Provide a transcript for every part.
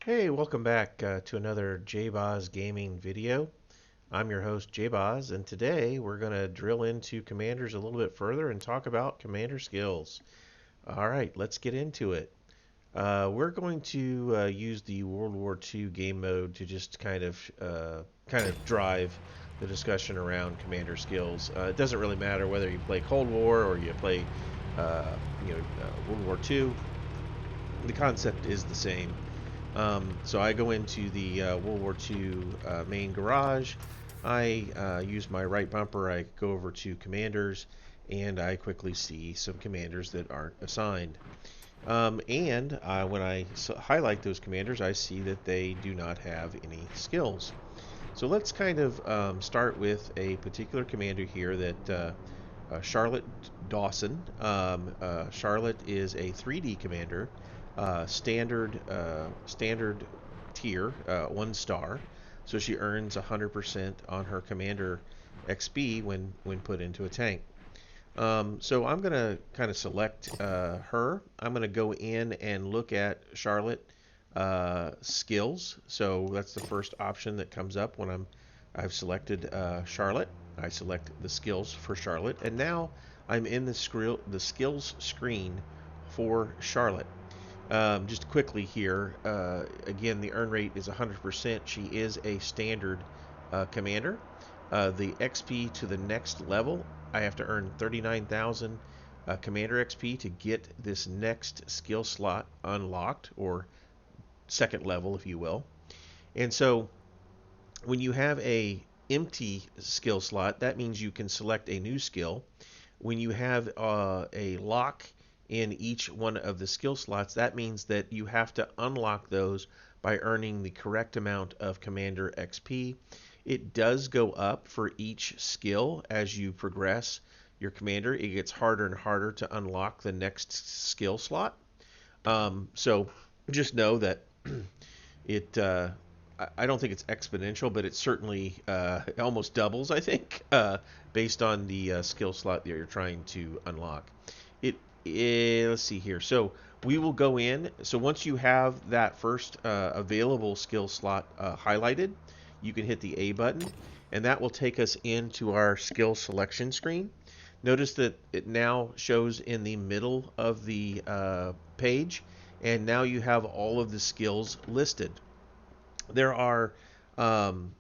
Hey, welcome back to another JBoz Gaming video. I'm your host JBoz, and today we're going to drill into commanders a little bit further and talk about commander skills. All right, let's get into it. We're going to use the World War II game mode to just kind of drive the discussion around commander skills. It doesn't really matter whether you play Cold War or you play, uh, World War II. The concept is the same. So I go into the World War II main garage. I use my right bumper. I go over to commanders, and I quickly see some commanders that aren't assigned. And when I highlight those commanders, I see that they do not have any skills. So let's kind of start with a particular commander here that Charlotte Dawson. Charlotte is a 3D commander, standard tier, 1 star. So she earns 100% on her commander XP when put into a tank. So I'm going to kind of select her. I'm going to go in and look at Charlotte skills. So that's the first option that comes up when I've selected Charlotte. I select the skills for Charlotte, and now I'm in the skills screen for Charlotte. Just quickly here, again, the earn rate is 100%. She is a standard commander. The XP to the next level, I have to earn 39,000 commander XP to get this next skill slot unlocked, or second level, if you will. And so when you have a empty skill slot, that means you can select a new skill. When you have a lock in each one of the skill slots, that means that you have to unlock those by earning the correct amount of commander XP. It does go up for each skill as you progress your commander. It gets harder and harder to unlock the next skill slot. So just know that it I don't think it's exponential, but it certainly almost doubles, I think, based on the skill slot that you're trying to unlock. Let's see here. So we will go in. So once you have that first available skill slot highlighted, you can hit the A button, and that will take us into our skill selection screen. Notice that it now shows in the middle of the page, and now you have all of the skills listed. There are, um,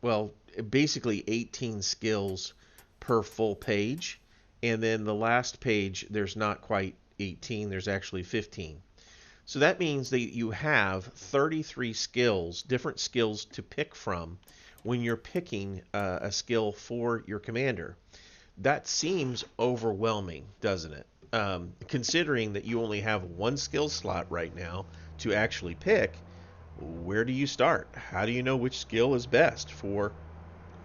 well, basically 18 skills per full page. And then the last page, there's not quite 18, there's actually 15. So that means that you have 33 skills, different skills to pick from when you're picking a skill for your commander. That seems overwhelming, doesn't it? Considering that you only have one skill slot right now to actually pick, where do you start? How do you know which skill is best for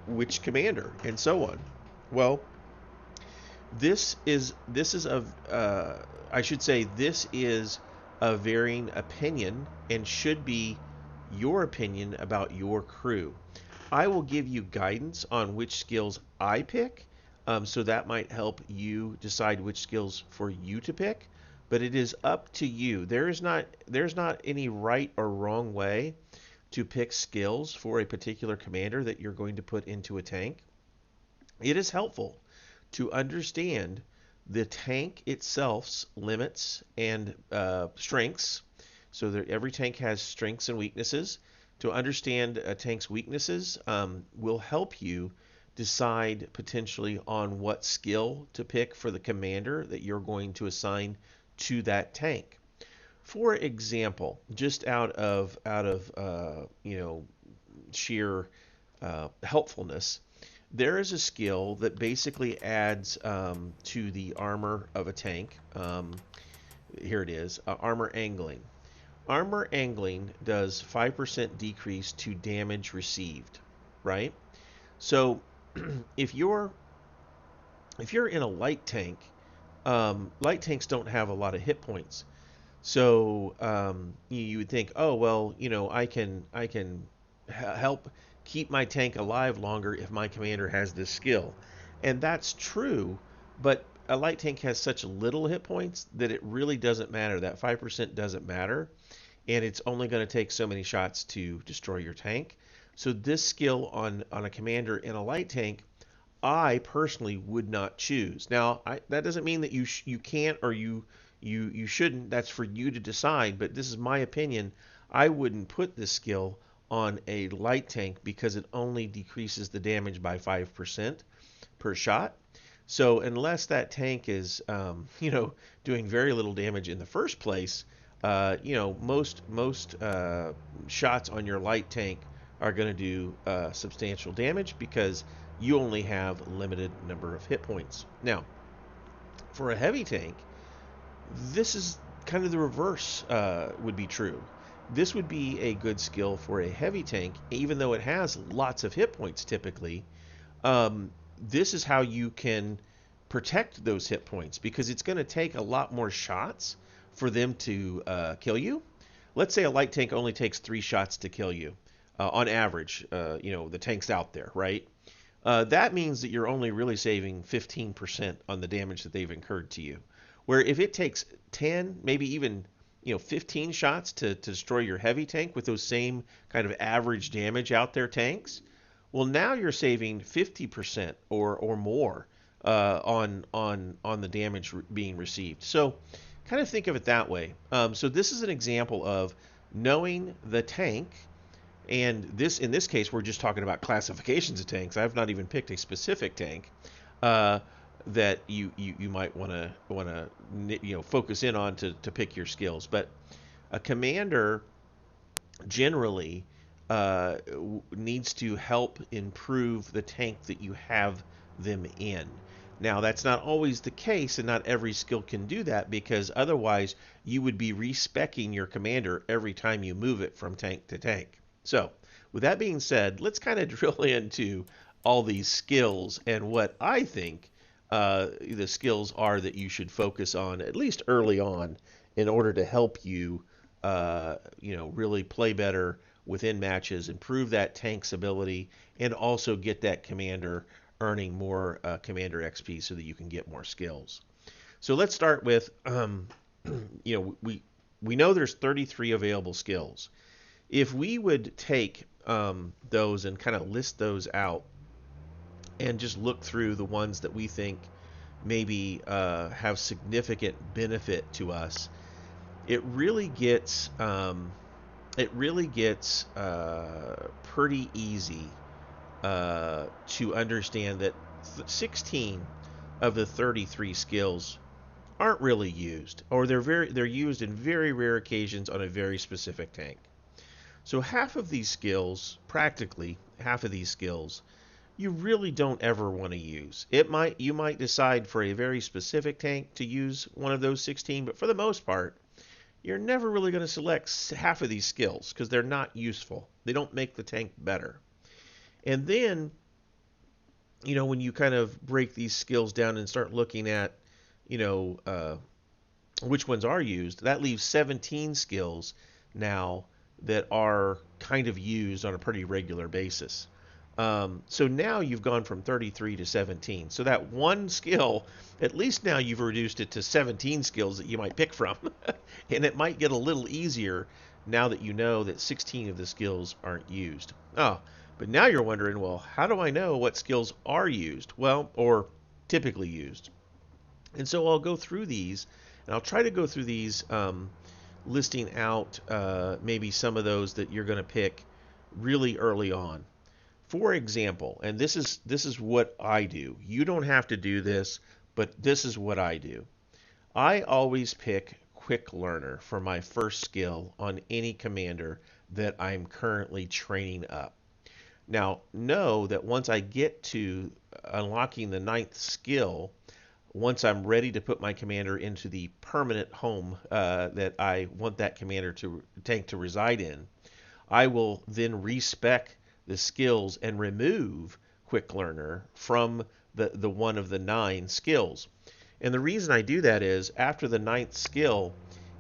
which commander, and so on? Well, this is of I should say this is a varying opinion and should be your opinion about your crew. I will give you guidance on which skills I pick, so that might help you decide which skills for you to pick. But it is up to you. There's not any right or wrong way to pick skills for a particular commander that you're going to put into a tank. It is helpful to understand the tank itself's limits and strengths. So that every tank has strengths and weaknesses. To understand a tank's weaknesses will help you decide potentially on what skill to pick for the commander that you're going to assign to that tank. For example, just out of sheer helpfulness, there is a skill that basically adds to the armor of a tank. Here it is, armor angling. Armor angling does 5% decrease to damage received, right? So if you're in a light tank, light tanks don't have a lot of hit points. So you would think, oh well, I can help keep my tank alive longer if my commander has this skill, and that's true. But a light tank has such little hit points that it really doesn't matter. That 5% doesn't matter. and it's only going to take so many shots to destroy your tank. So this skill on a commander in a light tank, I personally would not choose. Now, that doesn't mean that you can't or you shouldn't. That's for you to decide. But this is my opinion. I wouldn't put this skill on a light tank because it only decreases the damage by 5% per shot. So unless that tank is, doing very little damage in the first place, most shots on your light tank are going to do substantial damage because you only have a limited number of hit points. Now, for a heavy tank, this is kind of the reverse would be true. This would be a good skill for a heavy tank, even though it has lots of hit points typically. This is how you can protect those hit points because it's going to take a lot more shots for them to kill you. Let's say a light tank only takes 3 shots to kill you on average. The tanks out there, right? That means that you're only really saving 15% on the damage that they've incurred to you. Where if it takes 10, maybe even 15 shots to destroy your heavy tank with those same kind of average damage out there tanks, well, now you're saving 50% or more on the damage being received. So kind of think of it that way. So this is an example of knowing the tank, and in this case we're just talking about classifications of tanks. I've not even picked a specific tank that you might want to focus in on to pick your skills. But a commander generally needs to help improve the tank that you have them in. Now, that's not always the case, and not every skill can do that, because otherwise you would be respecking your commander every time you move it from tank to tank. So, with that being said, let's kind of drill into all these skills and what I think the skills are that you should focus on, at least early on, in order to help you, really play better within matches, improve that tank's ability, and also get that commander earning more commander XP so that you can get more skills. So let's start with, we know there's 33 available skills. If we would take those and kind of list those out and just look through the ones that we think maybe have significant benefit to us, it really gets pretty easy to understand that 16 of the 33 skills aren't really used, or they're used in very rare occasions on a very specific tank. So practically half of these skills, you really don't ever want to use. You might decide for a very specific tank to use one of those 16, but for the most part, you're never really going to select half of these skills because they're not useful. They don't make the tank better. And then, when you kind of break these skills down and start looking at, which ones are used, that leaves 17 skills now that are kind of used on a pretty regular basis. So now you've gone from 33 to 17. So that one skill, at least now you've reduced it to 17 skills that you might pick from. And it might get a little easier now that you know that 16 of the skills aren't used. But now you're wondering, well, how do I know what skills are used? Well, or typically used. And so I'll go through these, and I'll try to go through these, listing out maybe some of those that you're going to pick really early on. For example, and this is what I do. You don't have to do this, but this is what I do. I always pick Quick Learner for my first skill on any commander that I'm currently training up. Now, know that once I get to unlocking the 9th skill, once I'm ready to put my commander into the permanent home that I want that commander tank to reside in, I will then respec the skills and remove Quick Learner from the one of the 9 skills. And the reason I do that is after the 9th skill,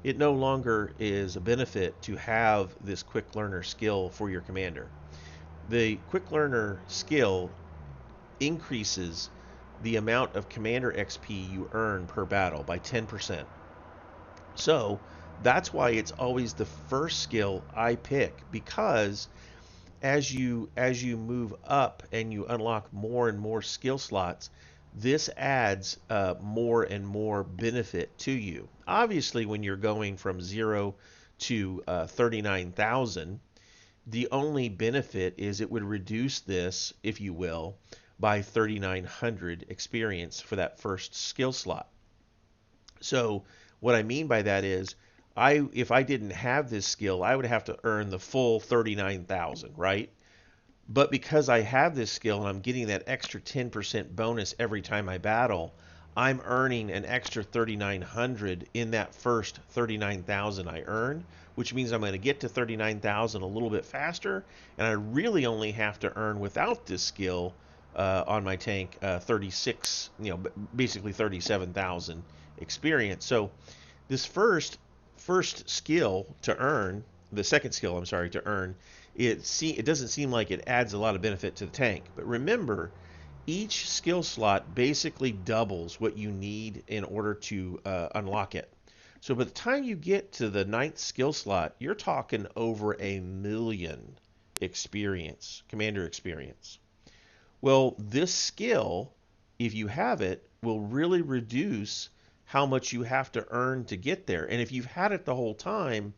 it no longer is a benefit to have this Quick Learner skill for your commander. The Quick Learner skill increases the amount of commander XP you earn per battle by 10%. So That's why it's always the first skill I pick, because as you move up and you unlock more and more skill slots, this adds more and more benefit to you. Obviously, when you're going from 0 to 39,000, the only benefit is it would reduce this, if you will, by 3,900 experience for that first skill slot. So what I mean by that is, if I didn't have this skill, I would have to earn the full 39,000, right? But because I have this skill and I'm getting that extra 10% bonus every time I battle, I'm earning an extra 3,900 in that first 39,000 I earn, which means I'm going to get to 39,000 a little bit faster, and I really only have to earn without this skill on my tank 36, basically 37,000 experience. So this first skill to earn, the second skill, I'm sorry, to earn, it doesn't seem like it adds a lot of benefit to the tank. But remember, each skill slot basically doubles what you need in order to unlock it. So by the time you get to the 9th skill slot, you're talking over 1,000,000 experience, commander experience. Well, this skill, if you have it, will really reduce how much you have to earn to get there. And if you've had it the whole time,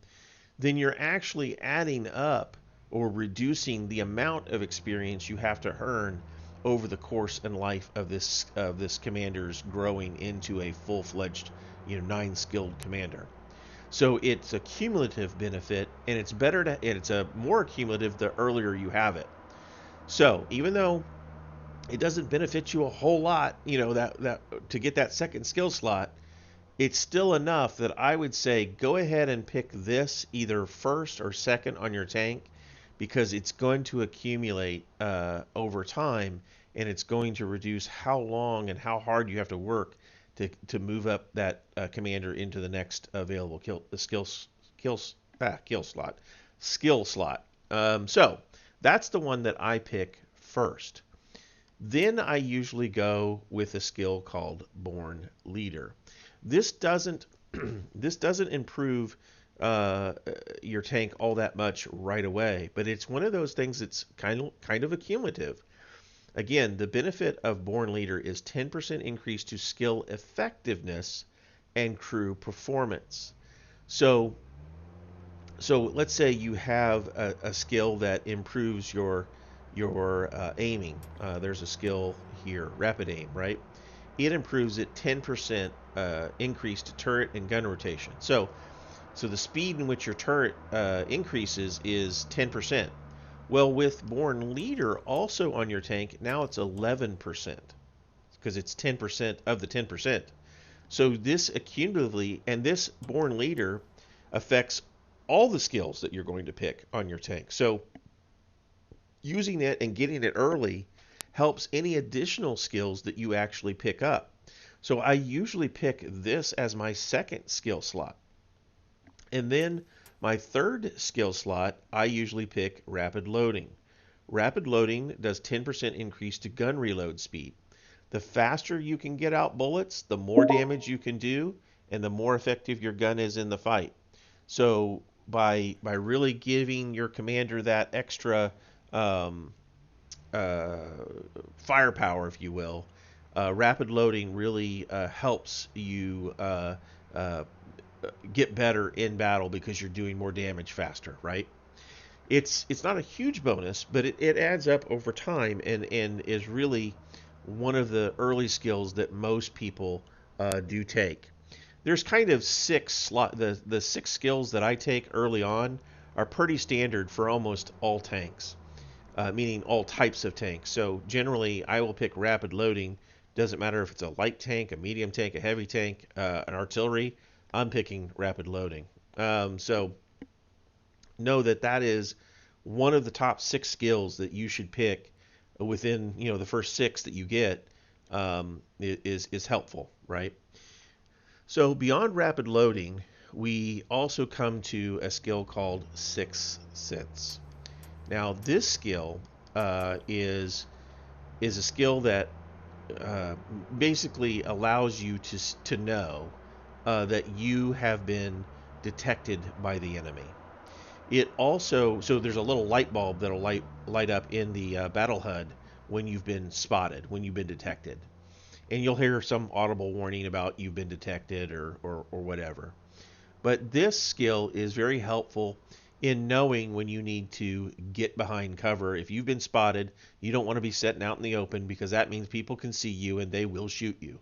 then you're actually adding up or reducing the amount of experience you have to earn over the course and life of this commander's growing into a full-fledged, 9-skilled commander. So it's a cumulative benefit, and it's a more cumulative the earlier you have it. So even though it doesn't benefit you a whole lot, that to get that second skill slot, it's still enough that I would say go ahead and pick this either first or second on your tank, because it's going to accumulate over time, and it's going to reduce how long and how hard you have to work to move up that commander into the next available skill slot. So that's the one that I pick first. Then I usually go with a skill called Born Leader. This doesn't improve your tank all that much right away, but it's one of those things that's kind of accumulative. Again, the benefit of Born Leader is 10% increase to skill effectiveness and crew performance. So let's say you have a skill that improves your aiming. There's a skill here, Rapid Aim, right? It improves it 10% increase to turret and gun rotation. So the speed in which your turret increases is 10%. Well, with Born Leader also on your tank, now it's 11%, because it's 10% of the 10%. So this accumulatively, and this Born Leader affects all the skills that you're going to pick on your tank. So using it and getting it early helps any additional skills that you actually pick up. So I usually pick this as my second skill slot. And then my third skill slot, I usually pick Rapid Loading. Rapid Loading does 10% increase to gun reload speed. The faster you can get out bullets, the more damage you can do, and the more effective your gun is in the fight. So by really giving your commander that extra firepower, if you will, Rapid Loading really helps you get better in battle, because you're doing more damage faster, right? It's not a huge bonus, but it adds up over time, and is really one of the early skills that most people do take. There's kind of the 6 skills that I take early on are pretty standard for almost all tanks, meaning all types of tanks. So generally, I will pick Rapid Loading. Doesn't matter if it's a light tank, a medium tank, a heavy tank, an artillery. I'm picking Rapid Loading. So know that is one of the top 6 skills that you should pick within the first 6 that you get, is helpful, right? So beyond Rapid Loading, we also come to a skill called Sixth Sense. Now this skill is a skill that basically allows you to know that you have been detected by the enemy. It also, so there's a little light bulb that'll light up in the battle HUD when you've been spotted, when you've been detected. And you'll hear some audible warning about you've been detected or whatever. But this skill is very helpful in knowing when you need to get behind cover. If you've been spotted, you don't want to be sitting out in the open because that means people can see you and they will shoot you.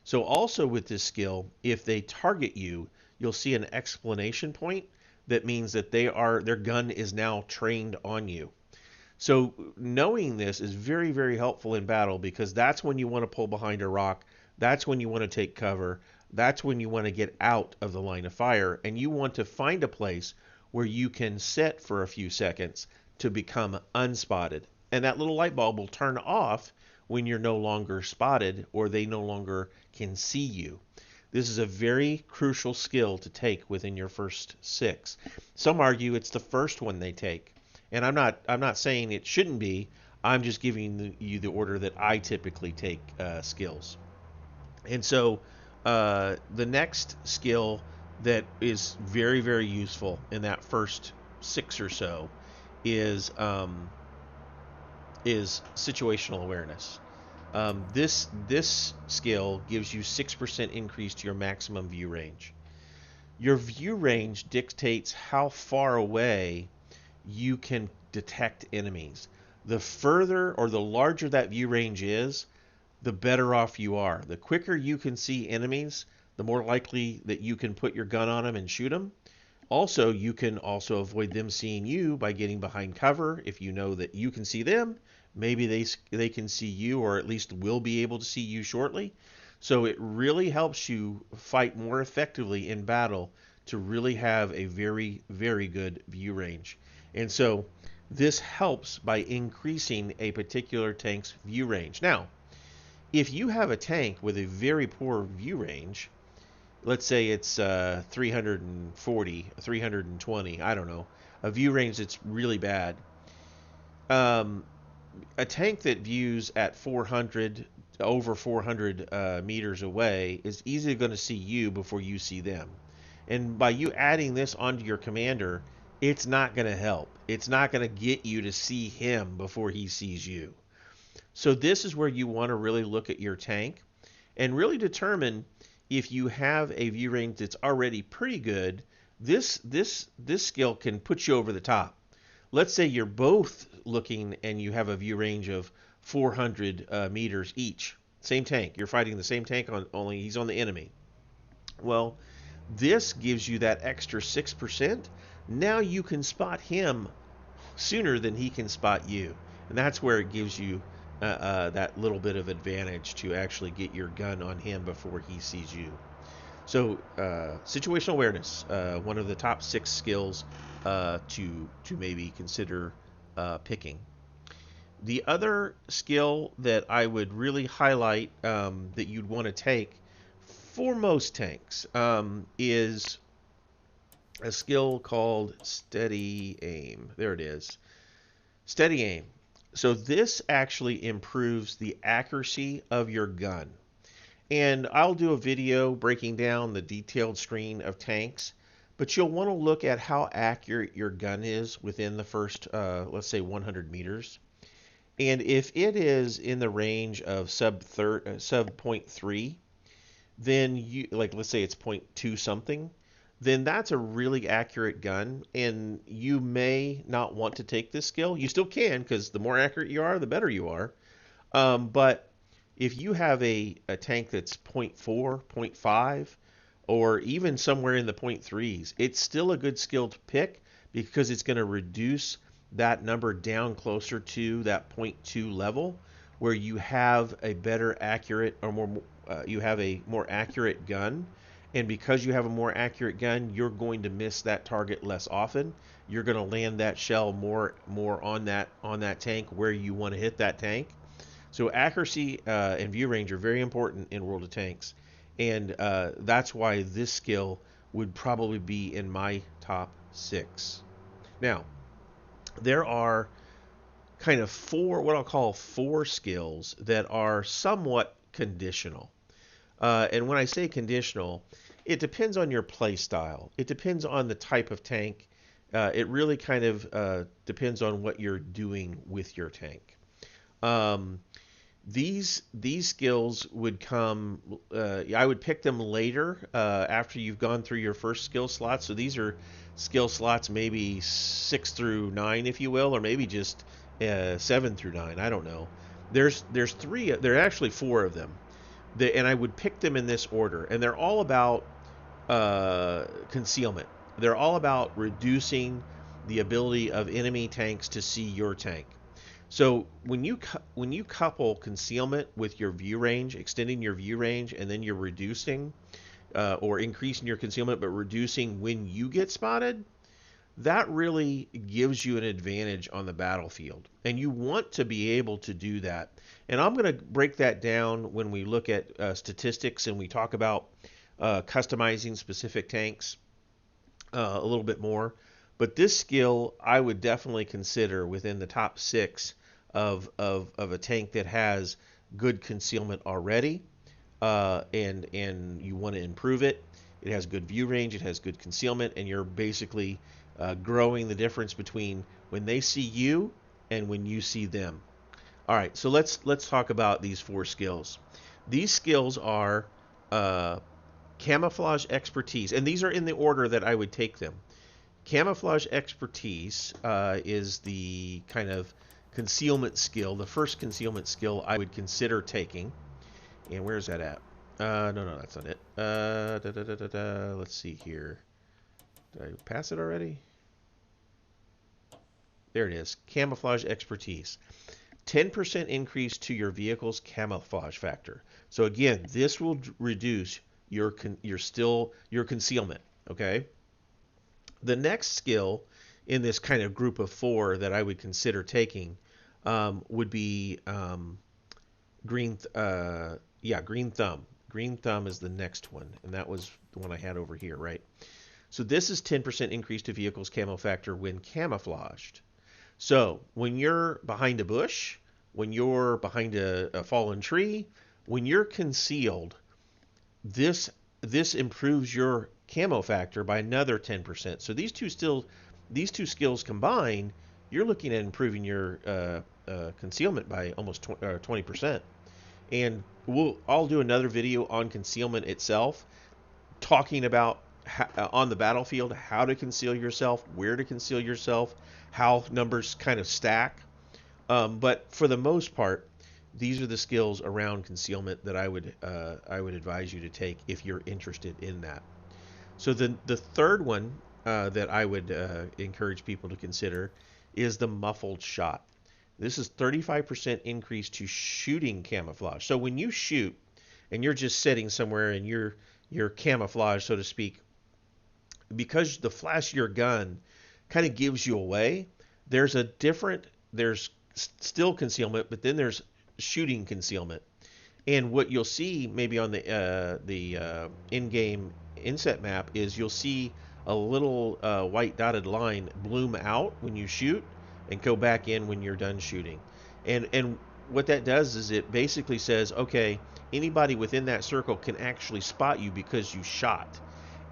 So also with this skill, if they target you, you'll see an exclamation point that means that their gun is now trained on you. So knowing this is very, very helpful in battle because that's when you want to pull behind a rock. That's when you want to take cover. That's when you want to get out of the line of fire. And you want to find a place where you can sit for a few seconds to become unspotted. And that little light bulb will turn off when you're no longer spotted or they no longer can see you. This is a very crucial skill to take within your first 6. Some argue it's the first one they take. And I'm not saying it shouldn't be. I'm just giving you the order that I typically take skills. And so the next skill that is very, very useful in that first 6 or so is situational awareness. This skill gives you 6% increase to your maximum view range. Your view range dictates how far away you can detect enemies. The further or the larger that view range is, the better off you are. The quicker you can see enemies, the more likely that you can put your gun on them and shoot them. Also, you can also avoid them seeing you by getting behind cover. If you know that you can see them, maybe they can see you, or at least will be able to see you shortly. So it really helps you fight more effectively in battle to really have a very, very good view range. And so this helps by increasing a particular tank's view range. Now, if you have a tank with a very poor view range, let's say it's 340, 320, I don't know, a view range that's really bad. A tank that views at 400, over 400 meters away is easily going to see you before you see them. And by you adding this onto your commander, it's not going to help. It's not going to get you to see him before he sees you. So this is where you want to really look at your tank and really determine if you have a view range that's already pretty good. This skill can put you over the top. Let's say you're both looking and you have a view range of 400 meters each. Same tank. You're fighting the same tank, only he's on the enemy. Well, this gives you that extra 6%. Now you can spot him sooner than he can spot you. And that's where it gives you that little bit of advantage to actually get your gun on him before he sees you. So situational awareness, one of the top 6 skills to maybe consider picking. The other skill that I would really highlight that you'd want to take for most tanks is a skill called steady aim. There it is. Steady aim. So this actually improves the accuracy of your gun. And I'll do a video breaking down the detailed screen of tanks, but you'll want to look at how accurate your gun is within the first, let's say 100 meters. And if it is in the range of sub 0.3, then you, like let's say it's 0.2 something, then that's a really accurate gun, and you may not want to take this skill. You still can, because the more accurate you are, the better you are. But if you have a tank that's 0.4, 0.5, or even somewhere in the 0.3s, it's still a good skill to pick because it's going to reduce that number down closer to that 0.2 level, where you have a better accurate or more you have a more accurate gun. And because you have a more accurate gun, you're going to miss that target less often. You're going to land that shell more on that tank where you want to hit that tank. So accuracy and view range are very important in World of Tanks, and that's why this skill would probably be in my top 6. Now, there are kind of what I'll call 4 skills that are somewhat conditional. And when I say conditional, It depends on your play style. It depends on the type of tank. It really kind of depends on what you're doing with your tank. Um, these skills would come. I would pick them later after you've gone through your first skill slot. So these are skill slots maybe 6 through 9, if you will, or maybe just 7 through 9. I don't know. There's three. There are actually four of them. And I would pick them in this order, and they're all about concealment. They're all about reducing the ability of enemy tanks to see your tank. So when you couple concealment with your view range, extending your view range, and then you're reducing or increasing your concealment, but reducing when you get spotted, that really gives you an advantage on the battlefield. And you want to be able to do that. And I'm going to break that down when we look at statistics and we talk about customizing specific tanks a little bit more. But this skill I would definitely consider within the top 6 of a tank that has good concealment already, and you want to improve it. It has good view range, it has good concealment, and you're basically growing the difference between when they see you and when you see them. All right, so let's talk about these 4 skills. These skills are Camouflage Expertise, and these are in the order that I would take them. Camouflage Expertise is the kind of concealment skill, the first concealment skill I would consider taking. And where's that at? No, that's not it. Let's see here. Did I pass it already? There it is. Camouflage Expertise. 10% increase to your vehicle's camouflage factor. So again, this will reduce your concealment. Okay. The next skill in this kind of group of 4 that I would consider taking would be green thumb. Green thumb is the next one, and that was the one I had over here, right? So this is 10% increase to vehicle's camo factor when camouflaged. So when you're behind a bush, when you're behind a fallen tree, when you're concealed, this improves your camo factor by another 10%. So these two skills combined, you're looking at improving your concealment by almost 20%. And I'll do another video on concealment itself, talking about on the battlefield how to conceal yourself, where to conceal yourself, how numbers kind of stack. But for the most part, these are the skills around concealment that I would advise you to take if you're interested in that. So the third one that I would encourage people to consider is the muffled shot. This is 35% increase to shooting camouflage. So when you shoot and you're just sitting somewhere and you're camouflaged, so to speak, because the flash of your gun kind of gives you away, there's still concealment, but then there's shooting concealment. And what you'll see maybe on the in-game inset map is you'll see a little white dotted line bloom out when you shoot and go back in when you're done shooting. And what that does is it basically says, okay, anybody within that circle can actually spot you because you shot.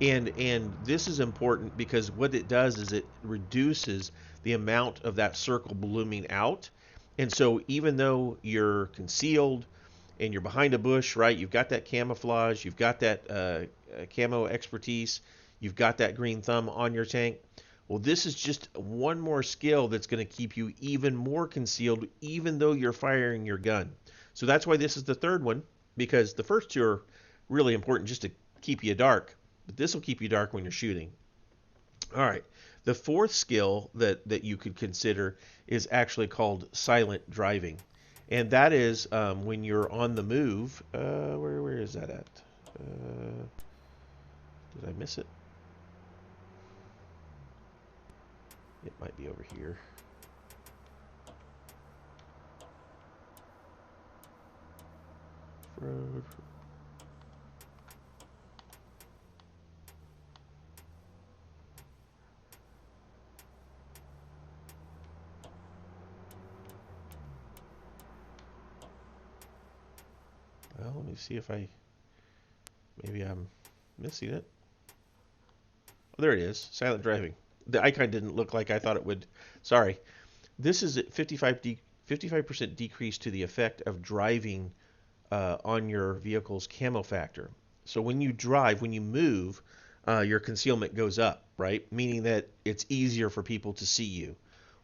And this is important because what it does is it reduces the amount of that circle blooming out. And so even though you're concealed and you're behind a bush, right, you've got that camouflage, you've got that camo expertise, you've got that green thumb on your tank. Well, this is just one more skill that's going to keep you even more concealed, even though you're firing your gun. So that's why this is the third one, because the first 2 are really important just to keep you dark, but this will keep you dark when you're shooting. All right. The 4th skill that you could consider is actually called silent driving. And that is when you're on the move. Where is that at? Did I miss it? It might be over here. Road. Well, let me see if maybe I'm Missing it. Oh, there it is. Silent driving. The icon didn't look like I thought it would. Sorry. This is at 55% decrease to the effect of driving on your vehicle's camo factor. So when you drive, when you move, your concealment goes up, right? Meaning that it's easier for people to see you.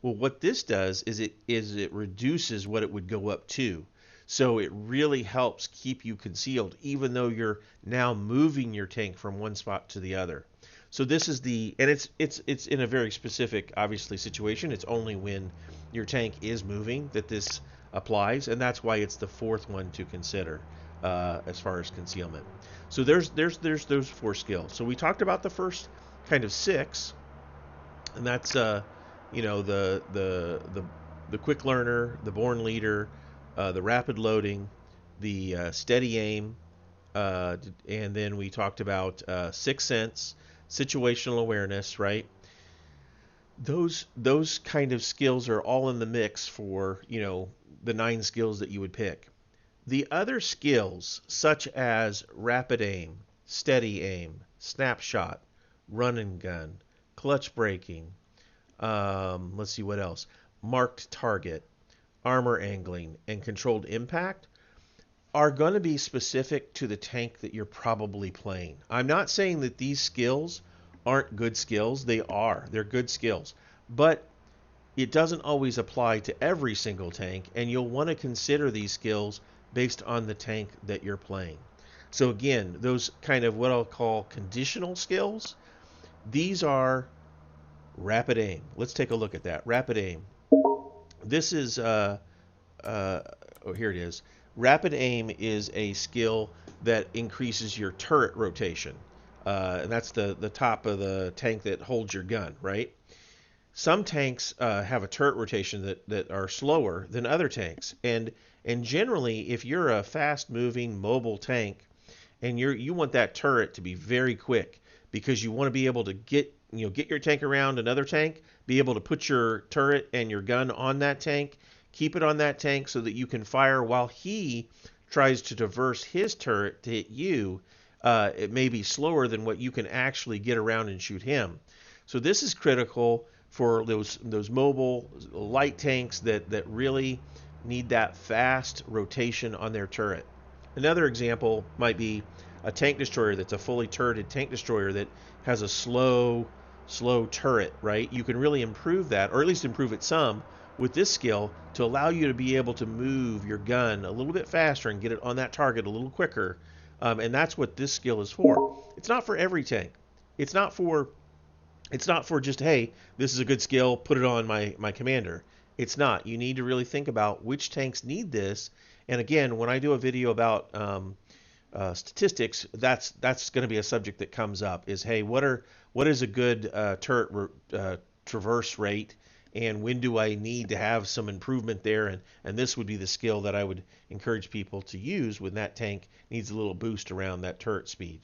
Well, what this does is it reduces what it would go up to. So it really helps keep you concealed, even though you're now moving your tank from one spot to the other. So this is and it's in a very specific, obviously, situation. It's only when your tank is moving that this applies, and that's why it's the fourth one to consider as far as concealment. So there's those 4 skills. So we talked about the first kind of 6, and that's the quick learner, the born leader, the rapid loading, the steady aim, and then we talked about 6th sense, situational awareness, right? Those kind of skills are all in the mix for the 9 skills that you would pick. The other skills, such as rapid aim, steady aim, snapshot, run and gun, clutch braking, let's see what else, marked target, armor angling, and controlled impact, are going to be specific to the tank that you're probably playing. I'm not saying that these skills aren't good skills. They are. They're good skills. But it doesn't always apply to every single tank, and you'll want to consider these skills based on the tank that you're playing. So again, those kind of what I'll call conditional skills, these are rapid aim. Let's take a look at that. Rapid aim. This is, here it is. Rapid aim is a skill that increases your turret rotation. And that's the top of the tank that holds your gun, right? Some tanks have a turret rotation that are slower than other tanks. And generally, if you're a fast-moving mobile tank and you want that turret to be very quick because you want to be able to get your tank around another tank, be able to put your turret and your gun on that tank, keep it on that tank so that you can fire while he tries to traverse his turret to hit you. It may be slower than what you can actually get around and shoot him. So this is critical for those mobile light tanks that really need that fast rotation on their turret. Another example might be a tank destroyer that's a fully turreted tank destroyer that has a slow turret, right? You can really improve that, or at least improve it some, with this skill to allow you to be able to move your gun a little bit faster and get it on that target a little quicker. And that's what this skill is for. It's not for every tank. It's not for just, hey, this is a good skill, put it on my commander. It's not. You need to really think about which tanks need this. And again, when I do a video about statistics, that's going to be a subject that comes up. Is, hey, what is a good turret traverse rate, and when do I need to have some improvement there? And this would be the skill that I would encourage people to use when that tank needs a little boost around that turret speed.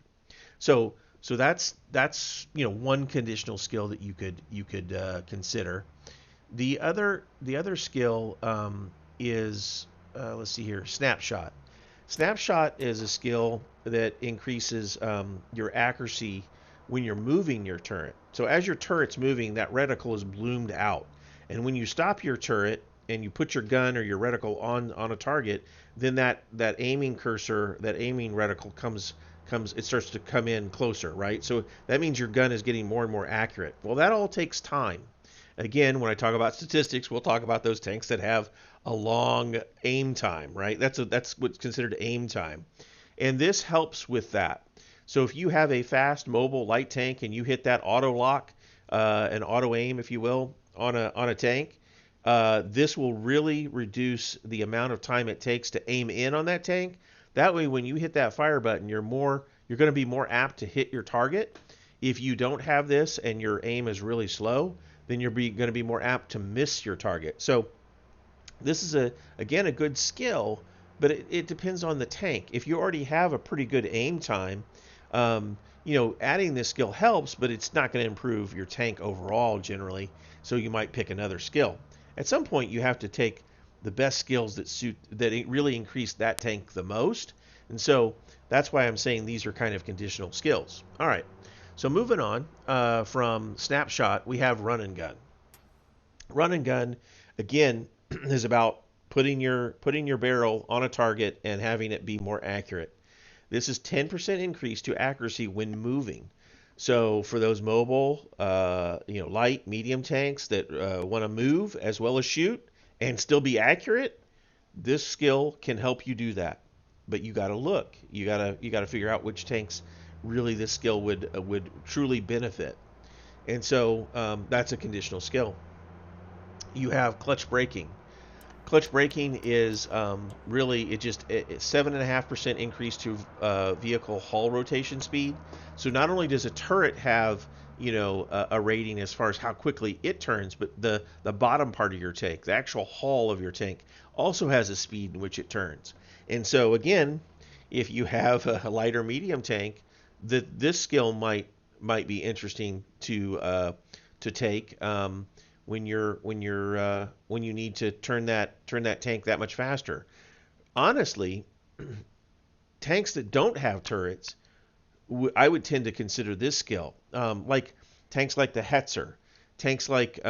So that's one conditional skill that you could consider. The other skill is let's see here, snapshot. Snapshot is a skill that increases your accuracy when you're moving your turret. So as your turret's moving, that reticle is bloomed out. And when you stop your turret and you put your gun or your reticle on a target, then that aiming cursor, that aiming reticle comes, it starts to come in closer, right? So that means your gun is getting more and more accurate. Well, that all takes time. Again, when I talk about statistics, we'll talk about those tanks that have a long aim time, right? That's what's considered aim time. And this helps with that. So if you have a fast mobile light tank and you hit that auto lock, an auto aim, if you will, on a tank, this will really reduce the amount of time it takes to aim in on that tank. That way, when you hit that fire button, you're going to be more apt to hit your target. If you don't have this and your aim is really slow, then you're going to be more apt to miss your target. So this is again a good skill, but it depends on the tank. If you already have a pretty good aim time, adding this skill helps, but it's not going to improve your tank overall generally. So you might pick another skill. At some point, you have to take the best skills that really increase that tank the most, And so that's why I'm saying these are kind of conditional skills. All right. So moving on from Snapshot, we have Run and Gun. Run and Gun, again, is about putting your barrel on a target and having it be more accurate. This is 10% increase to accuracy when moving. So for those mobile, light, medium tanks that want to move as well as shoot and still be accurate, this skill can help you do that. But you got to look. You got to figure out which tanks really this skill would truly benefit. And so that's a conditional skill. You have clutch braking. Clutch braking is really it's 7.5% increase to vehicle hull rotation speed. So not only does a turret have a rating as far as how quickly it turns, but the bottom part of your tank, the actual hull of your tank, also has a speed in which it turns. And so again, if you have a lighter medium tank, this skill might be interesting to take. When you need to turn that tank that much faster. Honestly, tanks that don't have turrets, I would tend to consider this skill. Like tanks like the Hetzer, tanks like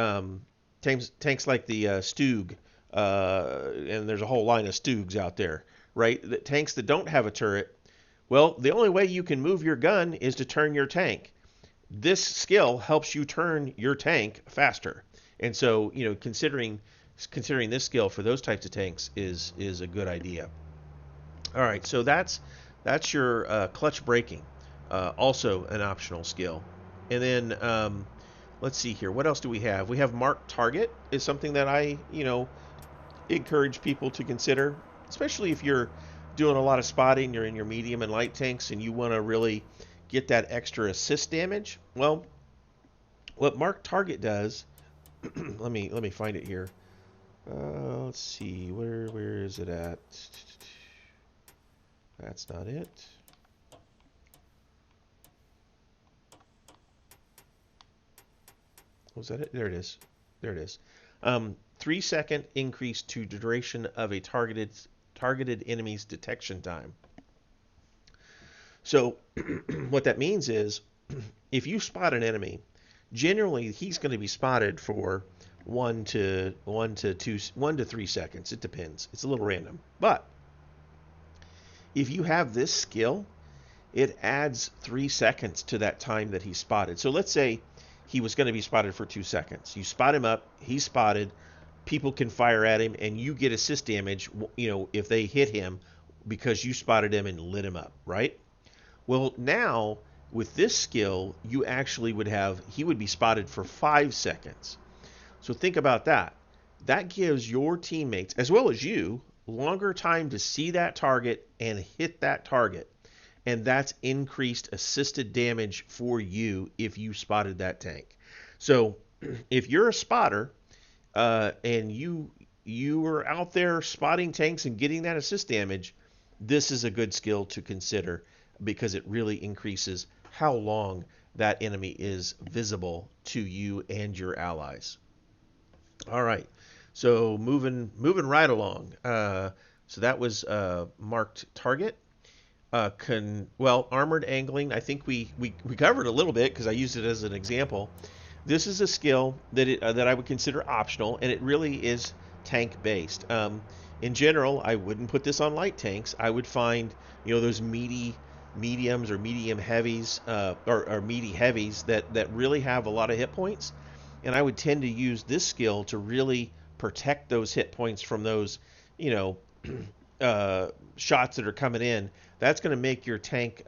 tanks like the Stug, and there's a whole line of Stugs out there, right? The tanks that don't have a turret. Well, the only way you can move your gun is to turn your tank. This skill helps you turn your tank faster. And so, considering this skill for those types of tanks is a good idea. All right, so that's your clutch braking, also an optional skill. And then let's see here, what else do we have? We have mark target is something that I encourage people to consider, especially if you're doing a lot of spotting, you're in your medium and light tanks, and you want to really get that extra assist damage. Well, what mark target does. let me find it here. Let's see, where is it at? That's not it. Was that it? There it is. 3-second increase to duration of a targeted enemy's detection time. So what that means is, if you spot an enemy, generally he's going to be spotted for 1 to 3 seconds. It depends. It's a little random. But if you have this skill, it adds 3 seconds to that time that he's spotted. So let's say he was going to be spotted for 2 seconds. You spot him up, he's spotted, people can fire at him, and you get assist damage, if they hit him because you spotted him and lit him up, right? Well, now with this skill, you actually he would be spotted for 5 seconds. So think about that. That gives your teammates, as well as you, longer time to see that target and hit that target. And that's increased assisted damage for you if you spotted that tank. So if you're a spotter and you are out there spotting tanks and getting that assist damage, this is a good skill to consider because it really increases how long that enemy is visible to you and your allies. All right, so moving right along. So that was marked target. Armored angling, I think we covered a little bit because I used it as an example. This is a skill that I would consider optional, and it really is tank based. In general, I wouldn't put this on light tanks. I would find those meaty mediums or medium heavies or meaty heavies that really have a lot of hit points, and I would tend to use this skill to really protect those hit points from those shots that are coming in. That's going to make your tank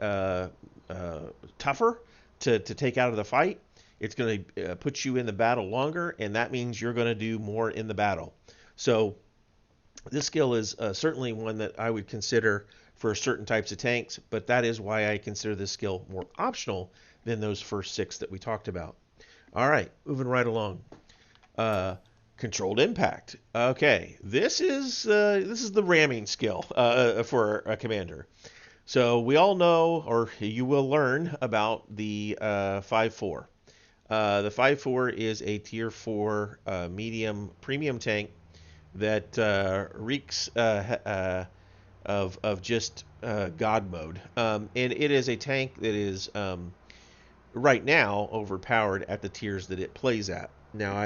tougher to take out of the fight. It's going to put you in the battle longer, and that means you're going to do more in the battle. So this skill is certainly one that I would consider for certain types of tanks, but that is why I consider this skill more optional than those first 6 that we talked about. All right, moving right along. Controlled impact. Okay, this is the ramming skill for a commander. So we all know, or you will learn about the 5.4. The 5.4 is a tier 4 medium premium tank that of just God mode. And it is a tank that is right now overpowered at the tiers that it plays at. Now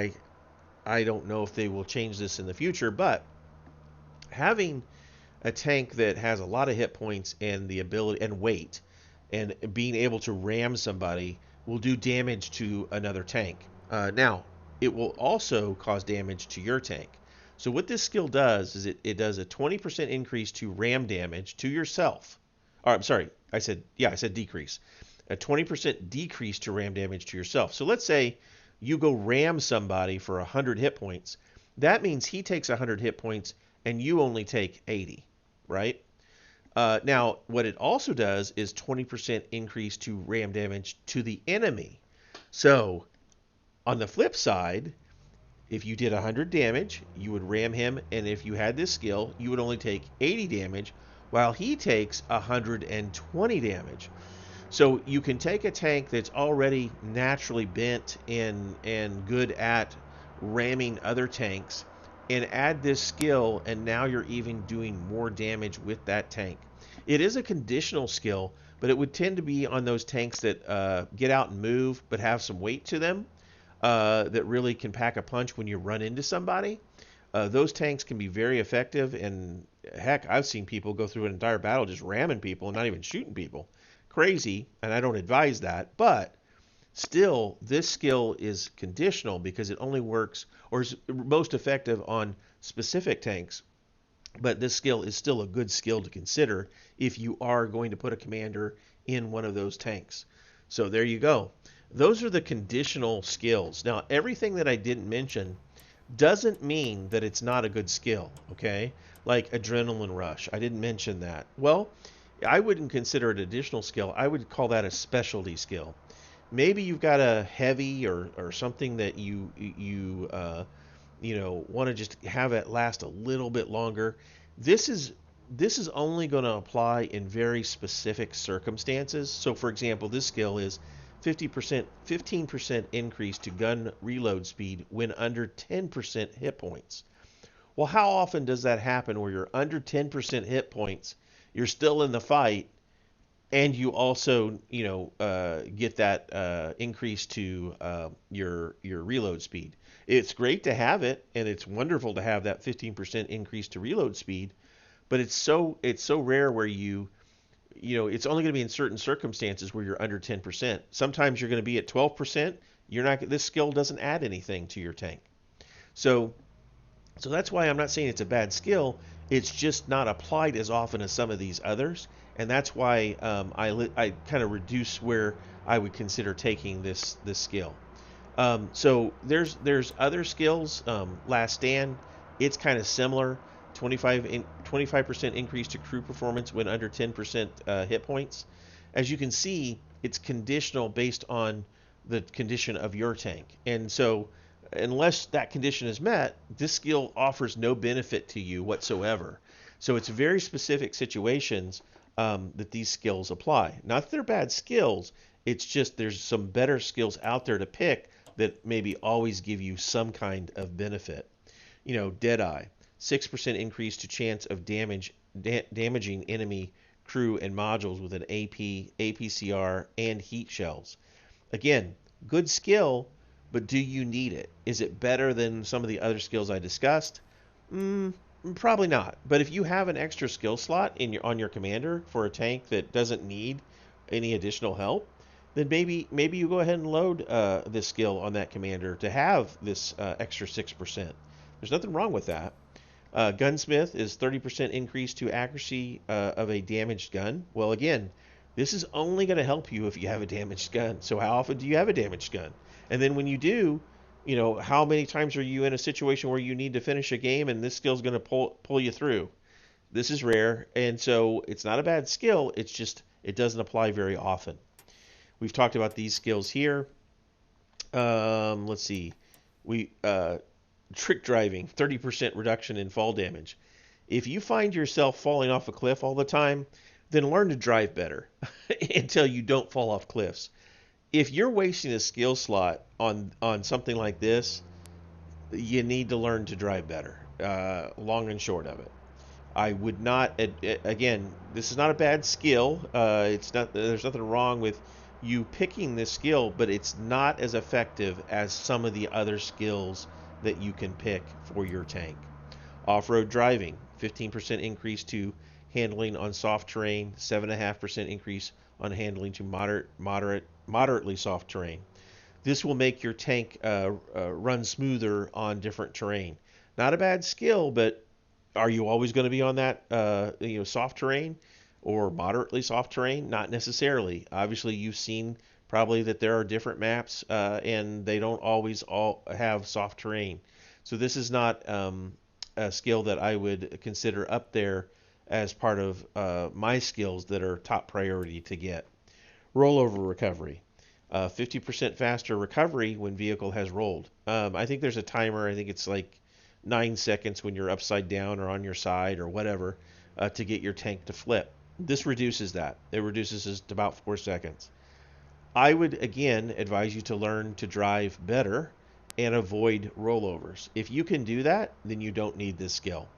I don't know if they will change this in the future, but having a tank that has a lot of hit points and the ability and weight and being able to ram somebody will do damage to another tank. Now, it will also cause damage to your tank. So what this skill does is it does a 20% increase to ram damage to yourself. Or I'm sorry, I said decrease. A 20% decrease to ram damage to yourself. So let's say you go ram somebody for 100 hit points. That means he takes 100 hit points and you only take 80, right? Now, what it also does is 20% increase to ram damage to the enemy. So, on the flip side, if you did 100 damage, you would ram him, and if you had this skill, you would only take 80 damage, while he takes 120 damage. So you can take a tank that's already naturally bent and good at ramming other tanks and add this skill, and now you're even doing more damage with that tank. It is a conditional skill, but it would tend to be on those tanks that get out and move but have some weight to them, that really can pack a punch when you run into somebody. Those tanks can be very effective, and heck, I've seen people go through an entire battle just ramming people and not even shooting people. Crazy, and I don't advise that, but still, this skill is conditional because it only works or is most effective on specific tanks. But this skill is still a good skill to consider if you are going to put a commander in one of those tanks. So there you go. Those are the conditional skills. Now, everything that I didn't mention doesn't mean that it's not a good skill, okay? Like Adrenaline Rush. I didn't mention that. Well, I wouldn't consider it an additional skill. I would call that a specialty skill. Maybe you've got a heavy or something that you want to just have it last a little bit longer. This is only going to apply in very specific circumstances. So, for example, this skill is 15% increase to gun reload speed when under 10% hit points. Well, how often does that happen where you're under 10% hit points, you're still in the fight, and you also get that increase to your reload speed? It's great to have it, and it's wonderful to have that 15% increase to reload speed, but it's so rare where it's only going to be in certain circumstances where you're under 10%. Sometimes you're going to be at 12%. This skill doesn't add anything to your tank. So that's why I'm not saying it's a bad skill. It's just not applied as often as some of these others, and that's why I kind of reduce where I would consider taking this skill. So there's other skills. Last Stand, it's kind of similar. 25% increase to crew performance when under 10% hit points. As you can see, it's conditional based on the condition of your tank. And so unless that condition is met, this skill offers no benefit to you whatsoever. So it's very specific situations that these skills apply. Not that they're bad skills, it's just there's some better skills out there to pick that maybe always give you some kind of benefit. Deadeye, 6% increase to chance of damaging enemy crew and modules with an AP, APCR, and heat shells. Again, good skill, but do you need it? Is it better than some of the other skills I discussed? Probably not. But if you have an extra skill slot on your commander for a tank that doesn't need any additional help, then maybe you go ahead and load this skill on that commander to have this extra 6%. There's nothing wrong with that. Gunsmith is 30% increase to accuracy of a damaged gun. Well, again, this is only going to help you if you have a damaged gun. So how often do you have a damaged gun? And then when you do, how many times are you in a situation where you need to finish a game and this skill is going to pull you through? This is rare, and so it's not a bad skill. It's just it doesn't apply very often. We've talked about these skills here. Let's see. Trick driving, 30% reduction in fall damage. If you find yourself falling off a cliff all the time, then learn to drive better until you don't fall off cliffs. If you're wasting a skill slot on something like this, you need to learn to drive better, long and short of it. I would not, again, this is not a bad skill. It's not, there's nothing wrong with you picking this skill, but it's not as effective as some of the other skills that you can pick for your tank. Off-road driving, 15% increase to handling on soft terrain, 7.5% increase on handling to moderately soft terrain. This will make your tank run smoother on different terrain. Not a bad skill, but are you always going to be on that soft terrain or moderately soft terrain? Not necessarily. Obviously, you've seen probably that there are different maps and they don't always all have soft terrain. So this is not a skill that I would consider up there as part of my skills that are top priority to get. Rollover recovery. 50% faster recovery when vehicle has rolled. I think there's a timer. I think it's like 9 seconds when you're upside down or on your side or whatever to get your tank to flip. This reduces that. It reduces it to about 4 seconds. I would again advise you to learn to drive better and avoid rollovers. If you can do that, then you don't need this skill.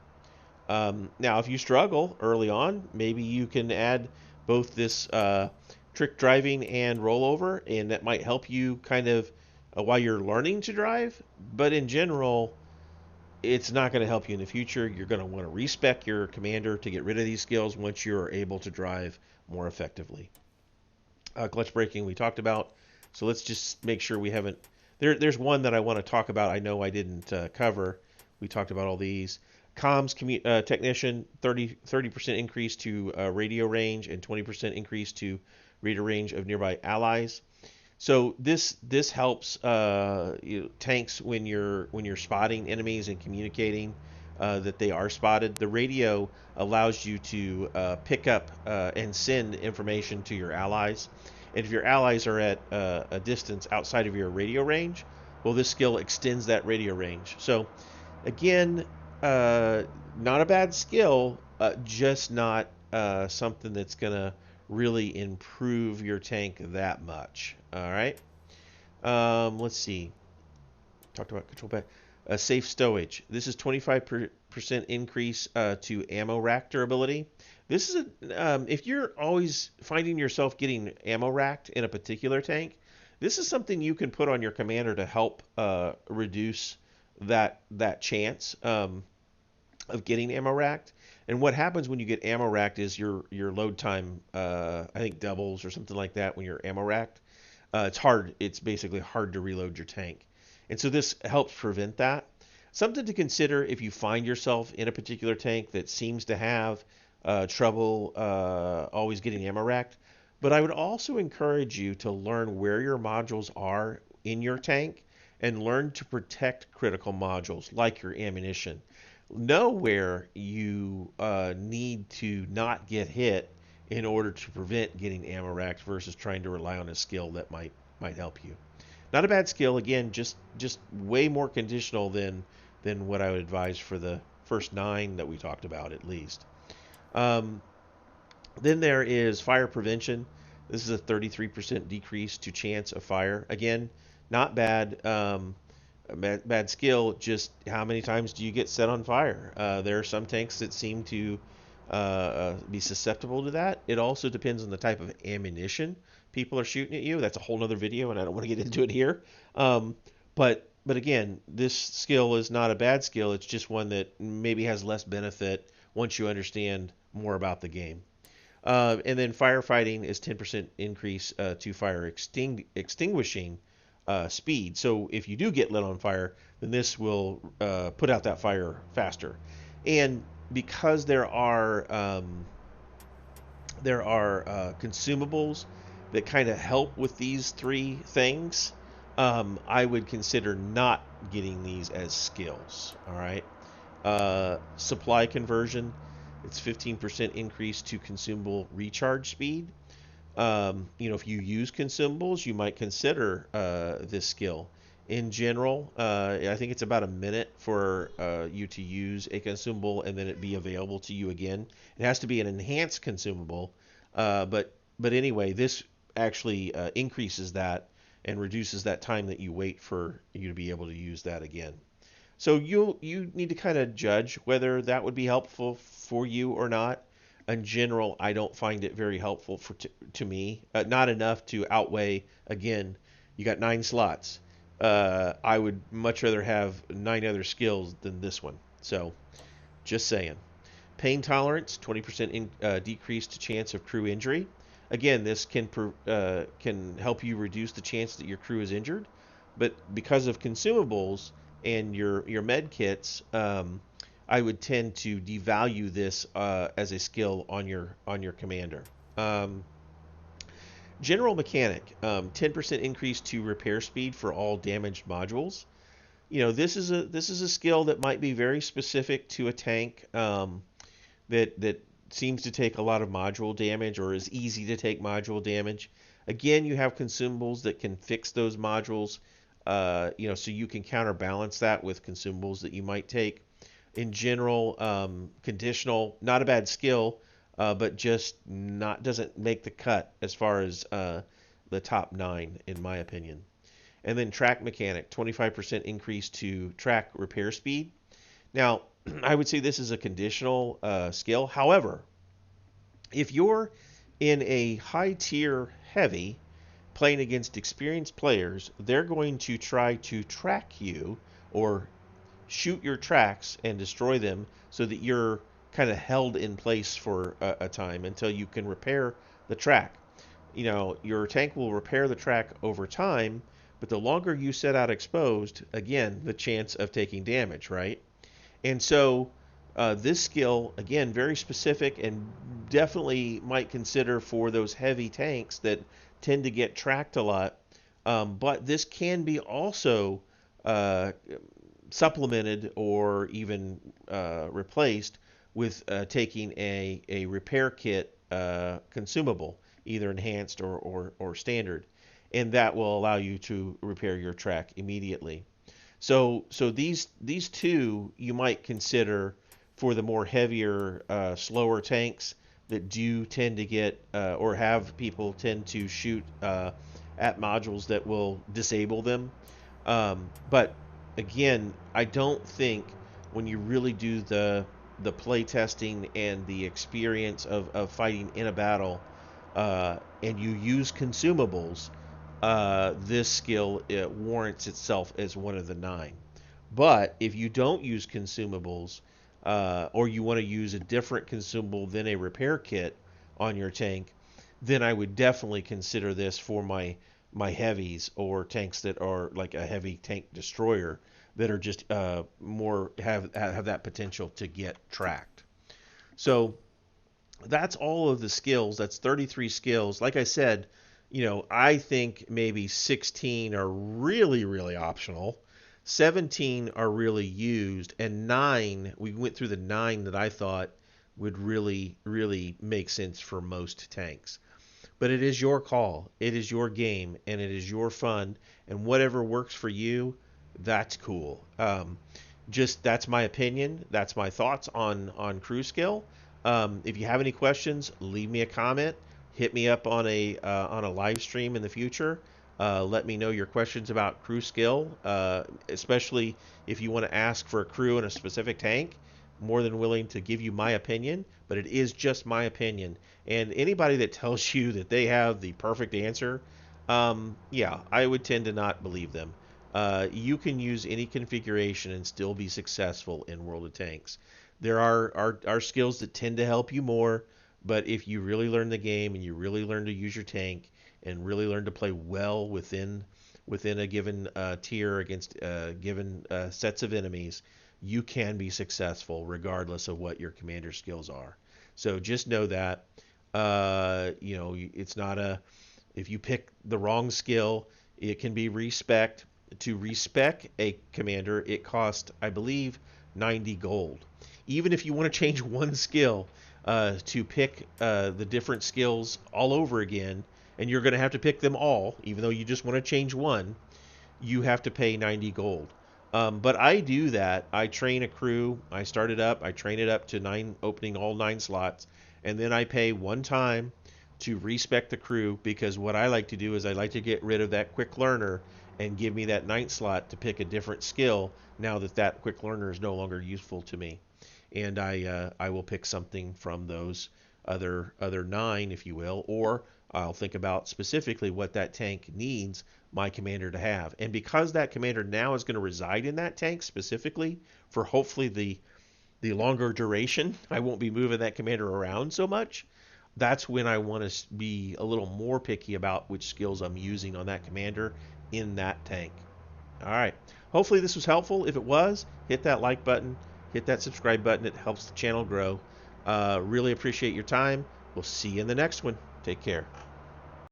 Now, if you struggle early on, maybe you can add both this trick driving and rollover, and that might help you kind of while you're learning to drive. But in general, it's not going to help you in the future. You're going to want to respec your commander to get rid of these skills once you're able to drive more effectively. Clutch braking we talked about, so let's just make sure we haven't. There's one that I want to talk about. I know I didn't cover. We talked about all these. Comms technician, 30% increase to radio range and 20% increase to radio range of nearby allies. So this helps tanks when you're spotting enemies and communicating that they are spotted. The radio allows you to pick up and send information to your allies. And if your allies are at a distance outside of your radio range, well, this skill extends that radio range. So again, not a bad skill, just not something that's going to really improve your tank that much. All right. Let's see. Talked about control pack. Safe stowage. This is 25% increase to ammo rack durability. This is if you're always finding yourself getting ammo racked in a particular tank, this is something you can put on your commander to help reduce that chance of getting ammo racked. And what happens when you get ammo racked is your load time, I think doubles or something like that when you're ammo racked. It's hard. It's basically hard to reload your tank. And so this helps prevent that. Something to consider if you find yourself in a particular tank that seems to have trouble always getting ammo racked. But I would also encourage you to learn where your modules are in your tank and learn to protect critical modules like your ammunition. Know where you need to not get hit in order to prevent getting ammo racked versus trying to rely on a skill that might help you. Not a bad skill, again, just way more conditional than what I would advise for the first 9 that we talked about at least. Then there is fire prevention. This is a 33% decrease to chance of fire. Again, not bad. Bad skill, just how many times do you get set on fire? There are some tanks that seem to be susceptible to that. It also depends on the type of ammunition people are shooting at you. That's a whole other video, and I don't want to get into it here. But again, this skill is not a bad skill. It's just one that maybe has less benefit once you understand more about the game. And then firefighting is 10% increase to fire extinguishing speed. So if you do get lit on fire, then this will put out that fire faster. And because there are consumables that kind of help with these 3 things, I would consider not getting these as skills. All right. Supply conversion, it's 15% increase to consumable recharge speed. If you use consumables, you might consider this skill. In general, I think it's about a minute for you to use a consumable and then it be available to you again. It has to be an enhanced consumable, but anyway, this actually increases that and reduces that time that you wait for you to be able to use that again. So you need to kind of judge whether that would be helpful for you or not. In general, I don't find it very helpful to me. Not enough to outweigh. Again, you got 9 slots. I would much rather have 9 other skills than this one. So, just saying. Pain tolerance, 20% decreased chance of crew injury. Again, this can help you reduce the chance that your crew is injured, but because of consumables and your med kits, I would tend to devalue this as a skill on your commander. Um, General mechanic, 10% increase to repair speed for all damaged modules. This is a skill that might be very specific to a tank. That seems to take a lot of module damage or is easy to take module damage. Again, you have consumables that can fix those modules, so you can counterbalance that with consumables that you might take. In general, conditional, not a bad skill, but just not doesn't make the cut as far as the top 9 in my opinion. And then track mechanic, 25% increase to track repair speed. Now, I would say this is a conditional skill. However, if you're in a high tier heavy playing against experienced players, they're going to try to track you or shoot your tracks and destroy them so that you're kind of held in place for a time until you can repair the track. Your tank will repair the track over time, but the longer you set out exposed, again, the chance of taking damage, right? And so this skill, again, very specific and definitely might consider for those heavy tanks that tend to get tracked a lot. But this can be also supplemented or even replaced with taking a repair kit consumable, either enhanced or standard. And that will allow you to repair your track immediately. So these two you might consider for the more heavier, slower tanks that do tend to get or have people tend to shoot at modules that will disable them. But again, I don't think when you really do the play testing and the experience of fighting in a battle, and you use consumables, this skill warrants itself as one of the 9. But if you don't use consumables, or you want to use a different consumable than a repair kit on your tank, then I would definitely consider this for my heavies or tanks that are like a heavy tank destroyer that are just more have that potential to get tracked. So that's all of the skills. That's 33 skills. Like I said, I think maybe 16 are really, really optional. 17 are really used, and 9, we went through the 9 that I thought would really, really make sense for most tanks. But it is your call. It is your game, and it is your fun, and whatever works for you, that's cool. That's my opinion. That's my thoughts on crew skill. If you have any questions, leave me a comment. Hit me up on a live stream in the future. Let me know your questions about crew skill, especially if you want to ask for a crew in a specific tank. More than willing to give you my opinion, but it is just my opinion. And anybody that tells you that they have the perfect answer, yeah, I would tend to not believe them. You can use any configuration and still be successful in World of Tanks. There are skills that tend to help you more, but if you really learn the game and you really learn to use your tank and really learn to play well within a given tier against given sets of enemies, you can be successful regardless of what your commander skills are. So just know that it's not if you pick the wrong skill, it can be respec. To respec a commander, it costs, I believe, 90 gold. Even if you want to change one skill to pick the different skills all over again, and you're going to have to pick them all, even though you just want to change one, you have to pay 90 gold. But I do that. I train a crew. I start it up. I train it up to 9, opening all 9 slots. And then I pay one time to respec the crew, because what I like to do is I like to get rid of that quick learner and give me that 9th slot to pick a different skill now that quick learner is no longer useful to me. and I will pick something from those other 9, if you will, or I'll think about specifically what that tank needs my commander to have. And because that commander now is going to reside in that tank specifically for hopefully the longer duration, I won't be moving that commander around so much. That's when I want to be a little more picky about which skills I'm using on that commander in that tank. All right. Hopefully this was helpful. If it was, hit that like button, hit that subscribe button. It helps the channel grow. Really appreciate your time. We'll see you in the next one. Take care.